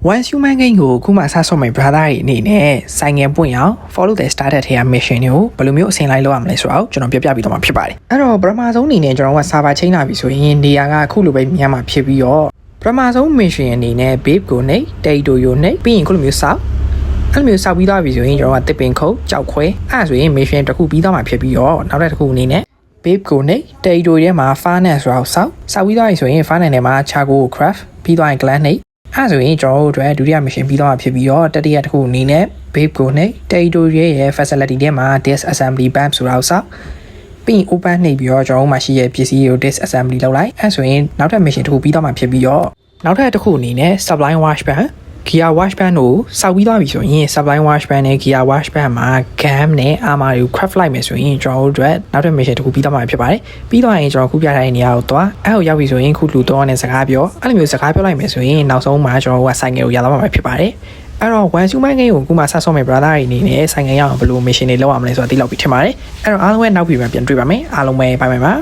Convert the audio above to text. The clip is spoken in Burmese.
Once human game ကိုခုမှဆက်ဆော့မယ် brother တွေအနေနဲ့ဆိုင်ငယ်ပွင့်အောင် follow the started ထဲက mission တွေကိုဘယ်လိုမျိုးအဆင့်လိုက်လုပ်ရမလဲဆိုတော့ကျွန်တော်ပြပြပေးတော့မှာဖြစ်ပါတယ်အဲ့တော့ပထမဆုံးအနေနဲ့ကျွန်တော်က server ချိန်လာပြီဆိုရင်နေရာကအခုလိုပဲမြန်မှာဖြစ်ပြီးတော့ပထမဆုံး mission အနေနဲ့ babe ကိုနေ territory ကိုနေပြီးရင်ခုလိုမျိုးစောက်အဲ့လိုမျိုးစောက်ပြီးသွားပြီဆိုရင်ကျွန်တော်ကတစ်ပင်ခုတ်ကြောက်ခွဲအဲ့ဆိုရင် mission တစ်ခုပြီးသွားမှာဖြစ်ပြီးတော့နောက်တစ်ခုအနေနဲ့ babe ကိုနေ territory ထဲမှာ furnace ဆိုတာကိုစောက်ပြီးသွားပြီဆိုရင် furnace ထဲမှာ charcoal ကို craft ပြီးသွားရင် glass နေအဲ့ဆိုရင်ကျွန်တော်တို့အတွက်ဒုတိယ mission ပြီးတော့ဖြစ်ပြီးတော့တတိယတစ်ခုအနေနဲ့ babe ကိုနေ territory ရဲ့ facility ထဲမှာ disassembly bump ဆိုတာကိုစောက်ပြီး open နှိပ်ပြီးတော့ကျွန်တော်တို့မှာရှိတဲ့ပစ္စည်းတွေကို disassembly လုပ်လိုက်အဲ့ဆိုရင်နောက်ထပ် mission တစ်ခုပြီးတော့မှဖြစ်ပြီးတော့နောက်ထပ်တစ်ခုအနေနဲ့ supply wash band gear wash band ကိုစောက်ပြီးသွားပြီဆိုရင် supply wash band နဲ့ gear wash band မှာ gam နဲ့ armor တွေကို craft လိုက်မယ်ဆိုရင်ကျွန်တော်တို့အတွက်နောက်ထပ် mission တစ်ခုပြီးတော့မှဖြစ်ပါတယ်ပြီးတော့ရင်ကျွန်တော်ခုပြထားတဲ့နေရာကိုသွားအဲ့ကိုရောက်ပြီဆိုရင်ခုလူတော့နဲ့စကားပြောအဲ့လိုမျိုးစကားပြောလိုက်မယ်ဆိုရင်နောက်ဆုံးမှာကျွန်တော်တို့ကဆိုင်ငယ်ကိုရလာမှာဖြစ်ပါတယ်အဲ့တော့ one human game ကိုခုမှဆက်ဆော့မယ် brother တွေအနေနဲ့ဆိုင်ငယ်ရအောင်ဘယ်လို mission တွေလုပ်ရမလဲဆိုတာသိလောက်ပြီးထင်ပါတယ်အဲ့တော့အားလုံးပဲနောက်ပြီးမှပြန်တွေ့ပါမယ်အားလုံးပဲbye byeပါ